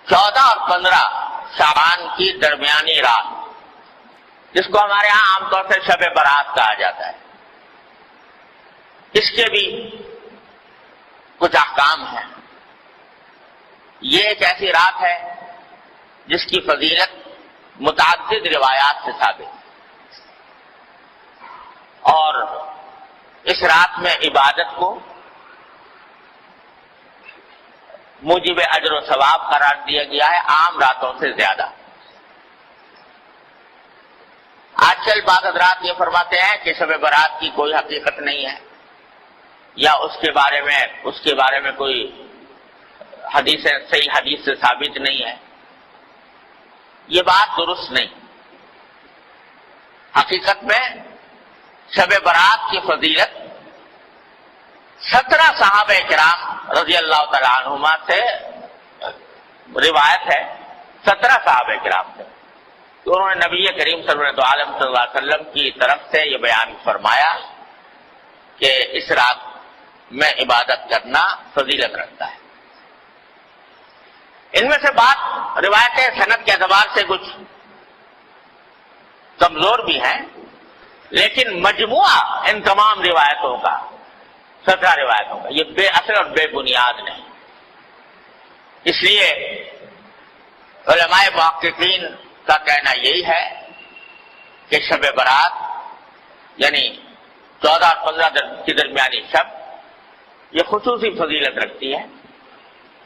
14 اور 15 شعبان کی درمیانی رات، جس کو ہمارے ہاں عام طور سے شب برات کہا جاتا ہے، اس کے بھی کچھ احکام ہیں۔ یہ ایک ایسی رات ہے جس کی فضیلت متعدد روایات سے ثابت ہے، اور اس رات میں عبادت کو موجب اجر و ثواب قرار دیا گیا ہے عام راتوں سے زیادہ۔ آج کل بعض حضرات یہ فرماتے ہیں کہ شب برات کی کوئی حقیقت نہیں ہے، یا اس کے بارے میں کوئی صحیح حدیث سے ثابت نہیں ہے۔ یہ بات درست نہیں۔ حقیقت میں شب برات کی فضیلت 17 صحابہ کرام رضی اللہ تعالی عنہما سے روایت ہے، 17 صحابہ کرام سے، تو انہوں نے نبی کریم سرورت عالم صلی اللہ علیہ وسلم کی طرف سے یہ بیان فرمایا کہ اس رات میں عبادت کرنا فضیلت رکھتا ہے۔ ان میں سے بات روایتیں سند کے اعتبار سے کچھ کمزور بھی ہیں، لیکن مجموعہ ان تمام روایتوں کا 17 روایتوں کا یہ بے اثر اور بے بنیاد نہیں۔ اس لیے علماء محققین کا کہنا یہی ہے کہ شب برات یعنی 14 اور 15 کی درمیانی شب یہ خصوصی فضیلت رکھتی ہے،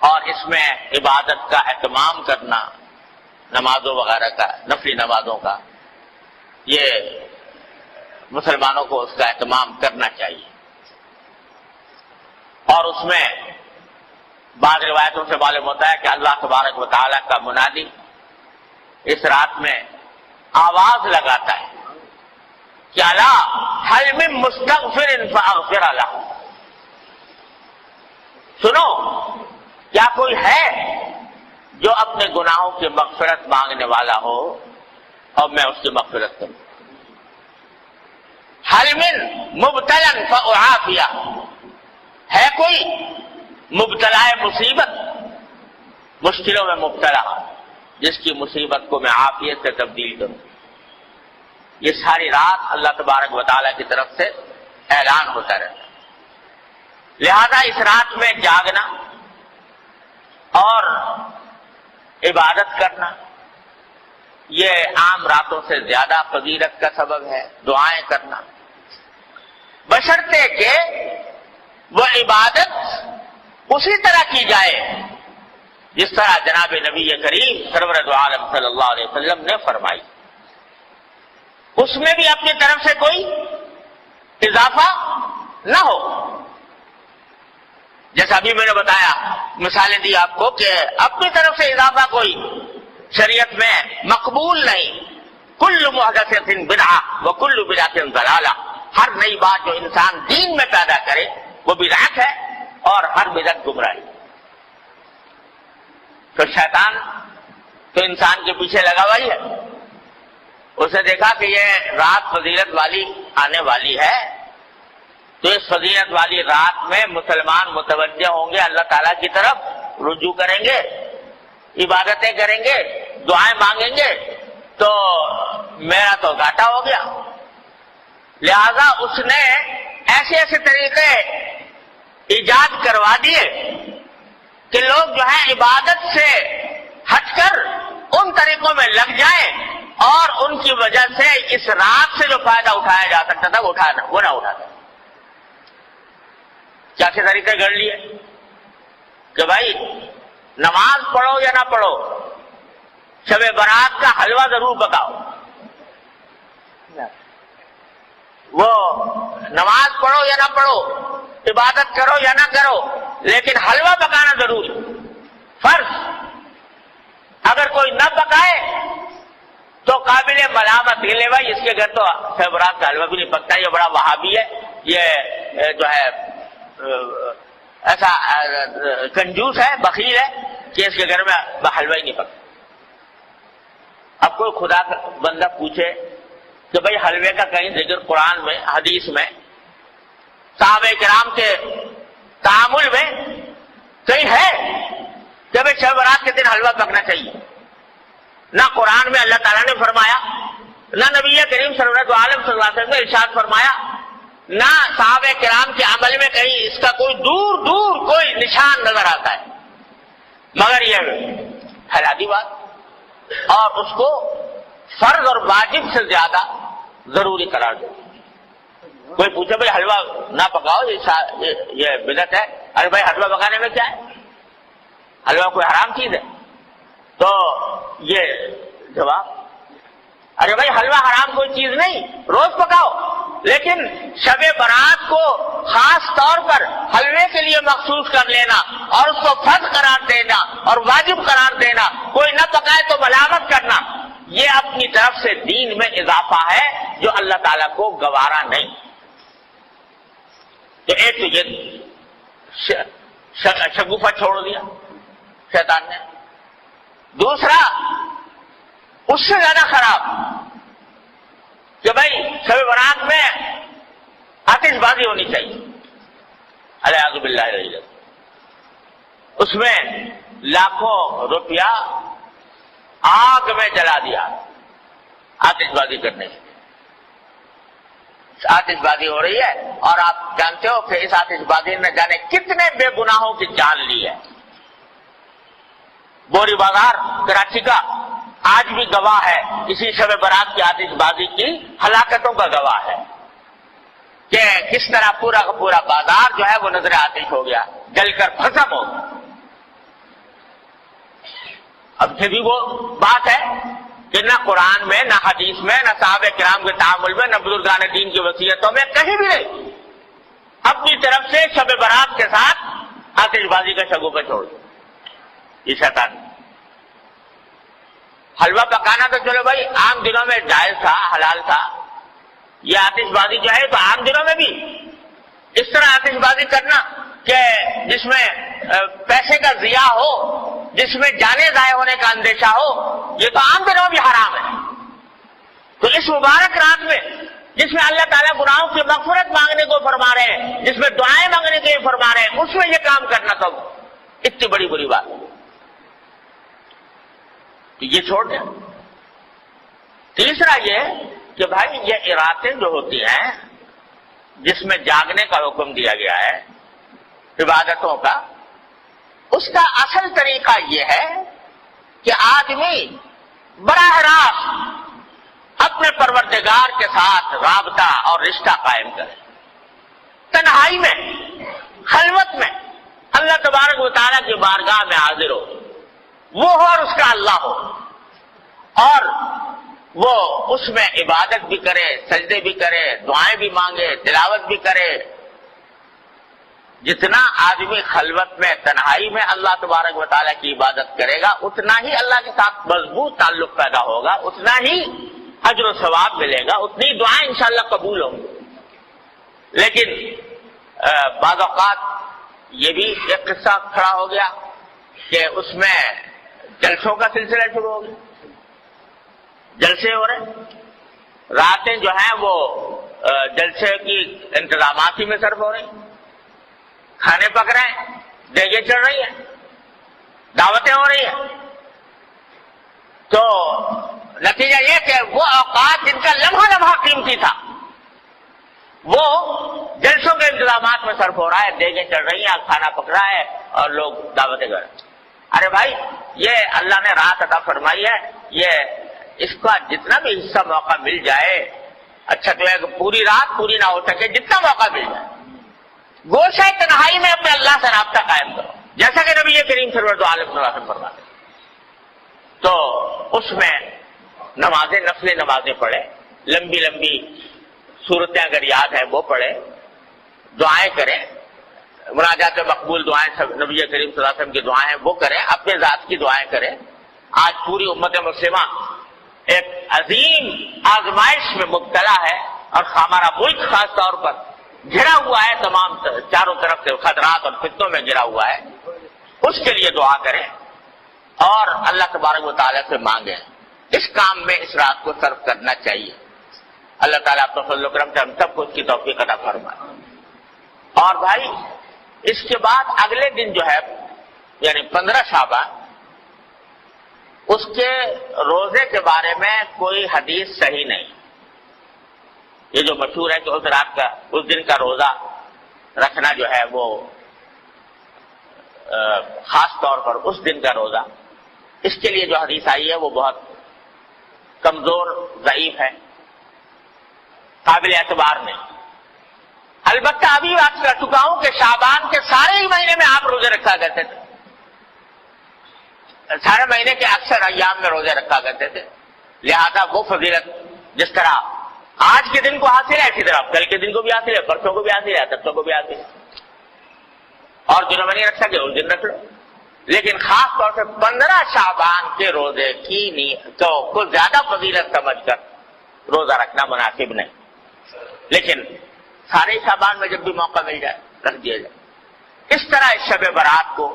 اور اس میں عبادت کا اہتمام کرنا، نمازوں وغیرہ کا، نفلی نمازوں کا، یہ مسلمانوں کو اس کا اہتمام کرنا چاہیے۔ اور اس میں بعض روایتوں سے معلوم ہوتا ہے کہ اللہ تبارک و تعالیٰ کا منادی اس رات میں آواز لگاتا ہے کہ الا هل من مستغفر فاغفر له، سنو کیا کوئی ہے جو اپنے گناہوں کی مغفرت مانگنے والا ہو اور میں اس کی مغفرت کروں۔ هل من مبتلا فاعافیہ، ہے کوئی مبتلا مصیبت، مشکلوں میں مبتلا، جس کی مصیبت کو میں عافیت سے تبدیل کروں۔ یہ ساری رات اللہ تبارک و تعالیٰ کی طرف سے اعلان ہوتا رہتا ہے۔ لہذا اس رات میں جاگنا اور عبادت کرنا یہ عام راتوں سے زیادہ فضیلت کا سبب ہے۔ دعائیں کرنا بشرطے کہ وہ عبادت اسی طرح کی جائے جس طرح جناب نبی کریم سرور دو عالم صلی اللہ علیہ وسلم نے فرمائی، اس میں بھی اپنی طرف سے کوئی اضافہ نہ ہو۔ جیسا ابھی میں نے بتایا، مثالیں دی آپ کو کہ اپنی طرف سے اضافہ کوئی شریعت میں مقبول نہیں۔ کل محدثۃ بدعہ وکل بدعۃ ضلالہ، ہر نئی بات جو انسان دین میں پیدا کرے وہ بدعت ہے، اور ہر بدعت گمراہی۔ تو شیطان تو انسان کے پیچھے لگا ہوا ہی ہے، اسے دیکھا کہ یہ رات فضیلت والی آنے والی ہے، تو اس فضیلت والی رات میں مسلمان متوجہ ہوں گے، اللہ تعالیٰ کی طرف رجوع کریں گے، عبادتیں کریں گے، دعائیں مانگیں گے، تو میرا تو گھاٹا ہو گیا۔ لہذا اس نے ایسے ایسے طریقے ایجاد کروا دیے کہ لوگ جو ہے عبادت سے ہٹ کر ان طریقوں میں لگ جائیں، اور ان کی وجہ سے اس رات سے جو فائدہ اٹھایا جا سکتا تھا وہ نہ اٹھاتا۔ کیا کے طریقے گڑھ لیے کہ بھائی نماز پڑھو یا نہ پڑھو، شب برات کا حلوہ ضرور پکاؤ۔ وہ نماز پڑھو یا نہ پڑھو، عبادت کرو یا نہ کرو، لیکن حلوہ پکانا ضروری فرض۔ اگر کوئی نہ پکائے تو قابل ملامت، یہ لے بھائی اس کے گھر تو شب برات کا حلوہ بھی نہیں پکتا، یہ بڑا وہابی ہے، یہ جو ہے ایسا کنجوس ہے، بخیل ہے کہ اس کے گھر میں حلوہ ہی نہیں پکتا۔ اب کوئی خدا کا بندہ پوچھے کہ بھئی حلوے کا کہیں ذکر قرآن میں، حدیث میں، صحابہ کرام کے تعامل میں کہیں ہے کہ کہ بھائی شب برات کے دن حلوہ پکنا چاہیے. نہ قرآن میں اللہ تعالیٰ نے فرمایا، نہ نبی کریم صلی اللہ علیہ وسلم نے ارشاد فرمایا، نہ صحابہ کرام کے عمل میں کہیں اس کا کوئی دور دور کوئی نشان نظر آتا ہے. مگر یہ حیرانی بات، اور اس کو فرض اور واجب سے زیادہ ضروری قرار دے. کوئی پوچھے بھائی حلوہ نہ پکاؤ، یہ بدعت ہے. ارے بھائی حلوہ پکانے میں کیا ہے؟ حلوہ کوئی حرام چیز ہے؟ تو یہ جواب، ارے بھائی حلوہ حرام کوئی چیز نہیں، روز پکاؤ، لیکن شب برات کو خاص طور پر حلوے کے لیے مخصوص کر لینا اور اس کو فرض قرار دینا اور واجب قرار دینا، کوئی نہ پکائے تو ملامت کرنا، یہ اپنی طرف سے دین میں اضافہ ہے جو اللہ تعالیٰ کو گوارا نہیں. تو ایک تو یہ شگوفہ چھوڑ دیا شیطان نے. دوسرا اس سے زیادہ خراب کہ بھائی شب برات میں آتش بازی ہونی چاہیے. الیاذ باللہ العلی، اس میں لاکھوں روپیہ آگ میں جلا دیا آتش بازی کرنے سے. آتش بازی ہو رہی ہے اور آپ جانتے ہو کہ اس آتش بازی نے جانے کتنے بے گناہوں کی جان لی ہے. بوری بازار کراچی کا آج بھی گواہ ہے، اسی شب برات کی آتش بازی کی ہلاکتوں کا گواہ ہے کہ کس طرح پورا کا پورا بازار جو ہے وہ نظر آتش ہو گیا، جل کر بھسم ہو گیا. اب پھر بھی وہ بات ہے کہ نہ قرآن میں، نہ حدیث میں، نہ صحابہ کرام کے تعامل میں، نہ بزرگان دین کی وصیتوں میں کہیں بھی نہیں اپنی طرف سے شب برات کے ساتھ آتش بازی کا شگوفہ چھوڑ دیا. یہ شیطان. حلوہ پکانا تو چلو بھائی عام دنوں میں جائز تھا، حلال تھا. یہ آتش بازی جو ہے تو عام دنوں میں بھی اس طرح آتش بازی کرنا کہ جس میں پیسے کا ضیاع ہو، جس میں جانے ضائع ہونے کا اندیشہ ہو، یہ تو عام دنوں میں بھی حرام ہے. تو اس مبارک رات میں جس میں اللہ تعالیٰ گناہوں کی مغفرت مانگنے کو فرما رہے ہیں، جس میں دعائیں مانگنے کے لیے فرما رہے ہیں، اس میں یہ کام کرنا تو اتنی بڑی بری بات ہے. تو یہ چھوڑ دیں. تیسرا یہ کہ بھائی یہ راتیں جو ہوتی ہیں جس میں جاگنے کا حکم دیا گیا ہے عبادتوں کا، اس کا اصل طریقہ یہ ہے کہ آدمی براہ راست اپنے پروردگار کے ساتھ رابطہ اور رشتہ قائم کرے، تنہائی میں، خلوت میں اللہ تبارک و تعالیٰ کی بارگاہ میں حاضر ہو، وہ ہو اور اس کا اللہ ہو، اور وہ اس میں عبادت بھی کرے، سجدے بھی کرے، دعائیں بھی مانگے، تلاوت بھی کرے. جتنا آدمی خلوت میں، تنہائی میں اللہ تبارک و تعالیٰ کی عبادت کرے گا، اتنا ہی اللہ کے ساتھ مضبوط تعلق پیدا ہوگا، اتنا ہی اجر و ثواب ملے گا، اتنی دعائیں انشاءاللہ قبول ہوں گی. لیکن بعض اوقات یہ بھی ایک قصہ کھڑا ہو گیا کہ اس میں جلسوں کا سلسلہ شروع ہو گیا. جلسے ہو رہے، راتیں جو ہیں وہ جلسے کی انتظامات ہی میں صرف ہو رہی، کھانے پک رہے ہیں، دیگیں چڑھ رہی ہیں، دعوتیں ہو رہی ہیں. تو نتیجہ یہ کہ وہ اوقات جن کا لمحہ لمحہ قیمتی تھا وہ جلسوں کے انتظامات میں صرف ہو رہا ہے، دیگیں چڑھ رہی ہیں، کھانا پک رہا ہے اور لوگ دعوتیں کر رہے ہیں. ارے بھائی یہ اللہ نے رات عطا فرمائی ہے، یہ اس کا جتنا بھی حصہ موقع مل جائے، اچھا تو ہے کہ پوری رات پوری نہ ہو سکے، جتنا موقع مل جائے گوشہ تنہائی میں اپنے اللہ سے رابطہ قائم کرو، جیسا کہ نبی کریم صلی اللہ علیہ وسلم فرماتے. تو اس میں نمازیں، نفل نمازیں پڑھے، لمبی لمبی صورتیں اگر یاد ہیں وہ پڑھے، دعائیں کریں، مناجات مقبول دعائیں، نبی کریم صلی اللہ علیہ وسلم کی دعائیں ہیں وہ کریں، اپنے ذات کی دعائیں کریں. آج پوری امت مسلمہ ایک عظیم آزمائش میں مبتلا ہے اور ہمارا ملک خاص طور پر گھرا ہوا ہے، تمام چاروں طرف سے خطرات اور فتنوں میں گھرا ہوا ہے. اس کے لیے دعا کریں اور اللہ تبارک و تعالیٰ سے مانگیں. اس کام میں اس رات کو صرف کرنا چاہیے. اللہ تعالیٰ اپنے فضل و کرم سے ہم سب کو اس کی توفیق عطا فرمائے. اور بھائی اس کے بعد اگلے دن جو ہے یعنی 15 شعبان، اس کے روزے کے بارے میں کوئی حدیث صحیح نہیں. یہ جو مشہور ہے کہ اس رات کا، اس دن کا روزہ رکھنا جو ہے وہ خاص طور پر اس دن کا روزہ، اس کے لیے جو حدیث آئی ہے وہ بہت کمزور، ضعیف ہے، قابل اعتبار نہیں. البتہ ابھی بات کر چکا ہوں کہ شعبان کے سارے ہی مہینے میں آپ روزے رکھا کرتے تھے، سارے مہینے کے اکثر ایام میں روزے رکھا کرتے تھے. لہذا وہ فضیلت جس طرح آج کے دن کو حاصل ہے، اسی طرح کل کے دن کو بھی حاصل ہے، پرسوں کو بھی حاصل ہے، ترسوں کو بھی حاصل ہے. اور جنہوں میں نہیں رکھ سکے اس دن رکھ لو. لیکن خاص طور سے 15 شعبان کے روزے کی کو زیادہ فضیلت سمجھ کر روزہ رکھنا مناسب نہیں. لیکن سارے شعبان میں جب بھی موقع مل جائے رکھ دیا جائے. اس طرح اس شب برات کو،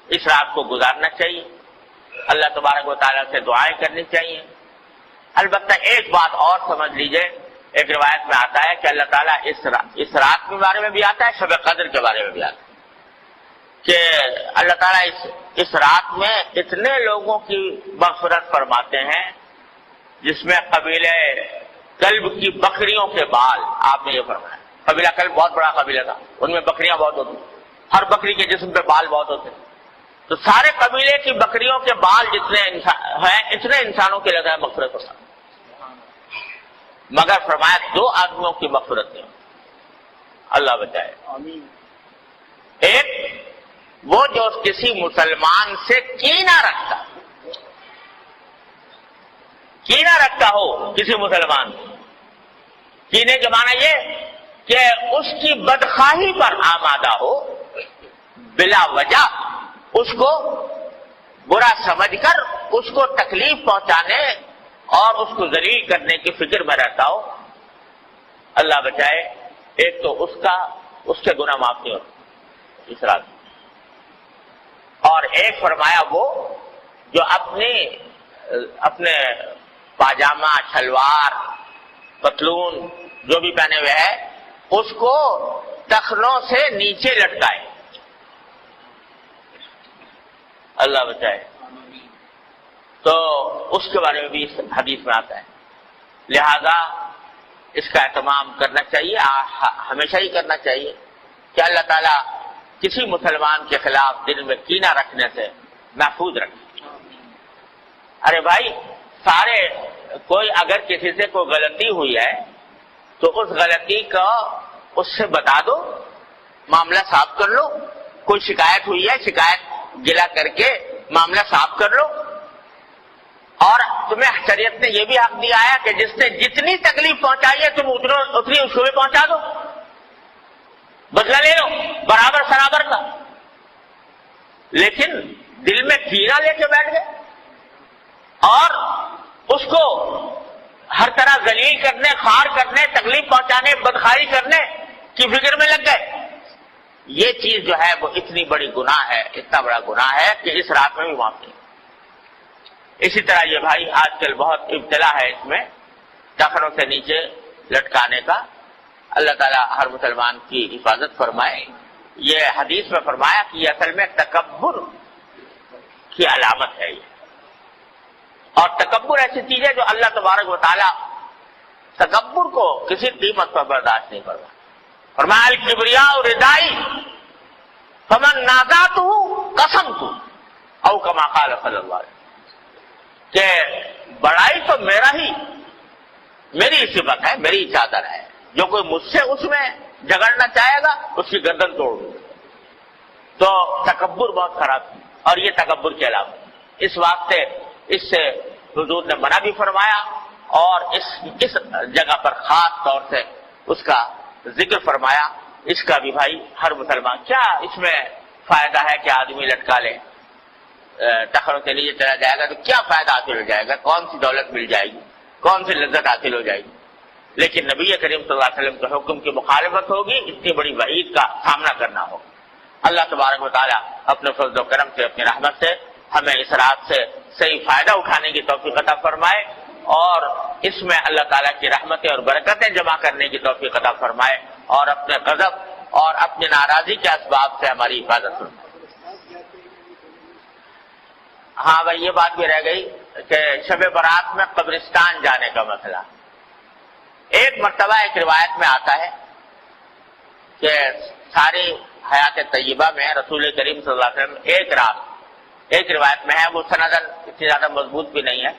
اس رات کو گزارنا چاہیے. اللہ تبارک و تعالیٰ سے دعائیں کرنی چاہیے. البتہ ایک بات اور سمجھ لیجئے، ایک روایت میں آتا ہے کہ اللہ تعالیٰ اس رات کے بارے میں بھی آتا ہے، شب قدر کے بارے میں بھی آتا ہے کہ اللہ تعالیٰ اس رات میں اتنے لوگوں کی مغفرت فرماتے ہیں جس میں قبیلہ کلب کی بکریوں کے بال، آپ نے یہ فرمایا. قبیلہ کلب بہت بڑا قبیلہ تھا، ان میں بکریاں بہت ہوتی، ہر بکری کے جسم پہ بال بہت ہوتے. تو سارے قبیلے کی بکریوں کے بال جتنے ہیں اتنے انسانوں کے لگا مغفرت ہوتا، مگر فرمایا 2 آدمیوں کی مغفرت نہیں. اللہ بچائے. ایک وہ جو کسی مسلمان سے کینہ رکھتا ہو کسی مسلمان سے. کینے کے معنی یہ کہ اس کی بدخواہی پر آمادہ ہو، بلا وجہ اس کو برا سمجھ کر اس کو تکلیف پہنچانے اور اس کو ذلیل کرنے کی فکر میں رہتا ہو. اللہ بچائے. ایک تو اس کے گناہ معاف نہیں ہوتے اس رات. اور ایک فرمایا وہ جو اپنے پاجامہ، شلوار، پتلون جو بھی پہنے ہوئے ہے اس کو ٹخنوں سے نیچے لٹکائے. اللہ بچائے. تو اس کے بارے میں بھی اس حدیث میں آتا ہے. لہذا اس کا اہتمام کرنا چاہیے، ہمیشہ ہی کرنا چاہیے کہ اللہ تعالیٰ کسی مسلمان کے خلاف دل میں کینہ رکھنے سے محفوظ رکھے. ارے بھائی، کوئی اگر کسی سے کوئی غلطی ہوئی ہے تو اس غلطی کا اس سے بتا دو، معاملہ صاف کر لو. کوئی شکایت ہوئی ہے، شکایت گلا کر کے معاملہ صاف کر لو. اور تمہیں شریعت نے یہ بھی حق دیا ہے کہ جس نے جتنی تکلیف پہنچائی ہے تم اتنی اس کو بھی پہنچا دو، بدلہ لے لو برابر سرابر کا. لیکن دل میں کینہ لے کے بیٹھ گئے اور اس کو ہر طرح ذلیل کرنے، خار کرنے، تکلیف پہنچانے، بدخاری کرنے کی فکر میں لگ گئے. یہ چیز جو ہے وہ اتنی بڑی گناہ ہے، اتنا بڑا گناہ ہے کہ اس رات میں بھی معاف نہیں. اسی طرح یہ بھائی آج کل بہت ابتلا ہے اس میں ٹخنوں سے نیچے لٹکانے کا. اللہ تعالیٰ ہر مسلمان کی حفاظت فرمائے. یہ حدیث میں فرمایا کہ یہ اصل میں تکبر کی علامت ہے. یہ اور تکبر ایسی چیز ہے جو اللہ تبارک و تعالیٰ تکبر کو کسی قیمت پر برداشت نہیں کرتا. فرمایا الکبریاء ردائی فمن نازعتہ قسمت او کما قال صلی اللہ علیہ وسلم کہ بڑائی تو میری صفت ہے، میری چادر ہے. جو کوئی مجھ سے اس میں جھگڑنا چاہے گا اس کی گردن توڑ دوں. تو تکبر بہت خراب ہے اور یہ تکبر کے علاوہ اس واسطے اس سے حضور نے منع بھی فرمایا اور اس جگہ پر خاص طور سے اس کا ذکر فرمایا. اس کا بھی بھائی ہر مسلمان، کیا اس میں فائدہ ہے کہ آدمی لٹکا لے، ٹخنوں سے نیچے چلا جائے گا تو کیا فائدہ حاصل ہو جائے گا، کون سی دولت مل جائے گی، کون سی لذت حاصل ہو جائے گی. لیکن نبی کریم صلی اللہ علیہ وسلم کے حکم کی مخالفت ہوگی، اتنی بڑی وعید کا سامنا کرنا ہوگا. اللہ تبارک و تعالیٰ اپنے فضل و کرم سے، اپنی رحمت سے ہمیں اس رات سے صحیح فائدہ اٹھانے کی توفیق عطا فرمائے اور اس میں اللہ تعالیٰ کی رحمتیں اور برکتیں جمع کرنے کی توفیق عطا فرمائے اور اپنے غضب اور اپنی ناراضی کے اسباب سے ہماری حفاظت فرمائے. ہاں بھائی، یہ بات بھی رہ گئی کہ شب برات میں قبرستان جانے کا مسئلہ. ایک مرتبہ ایک روایت میں آتا ہے کہ ساری حیات طیبہ میں رسول کریم صلی اللہ علیہ وسلم ایک رات، ایک روایت میں ہے، وہ سندن اتنی زیادہ مضبوط بھی نہیں ہے،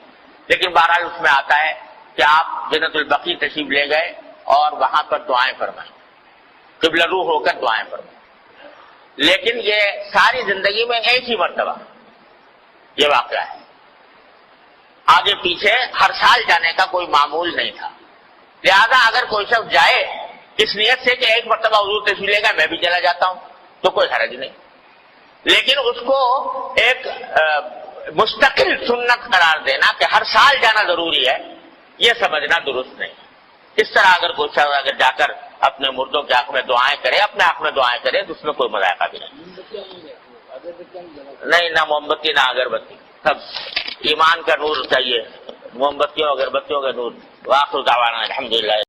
لیکن بہرحال اس میں آتا ہے کہ آپ جنت البقیع تشریف لے گئے اور وہاں پر دعائیں فرمائیں، قبلہ رو ہو کر دعائیں فرمائیں. لیکن یہ ساری زندگی میں ایک ہی مرتبہ یہ واقعہ ہے، آگے پیچھے ہر سال جانے کا کوئی معمول نہیں تھا. لہذا اگر کوئی شخص جائے اس نیت سے کہ ایک مرتبہ حضور تشریف لے گا میں بھی چلا جاتا ہوں تو کوئی حرج نہیں، لیکن اس کو ایک مستقل سنت قرار دینا کہ ہر سال جانا ضروری ہے، یہ سمجھنا درست نہیں. اس طرح اگر کوئی شخص اگر جا کر اپنے مردوں کے حق میں دعائیں کرے، اپنے حق میں دعائیں کرے تو اس میں کوئی مذائقہ بھی نہیں، نہ موم بتی نہ اگربتی، سب ایمان کا نور چاہیے، موم بتیوں اگربتیوں کا نور. واخر دعوانا الحمدللہ.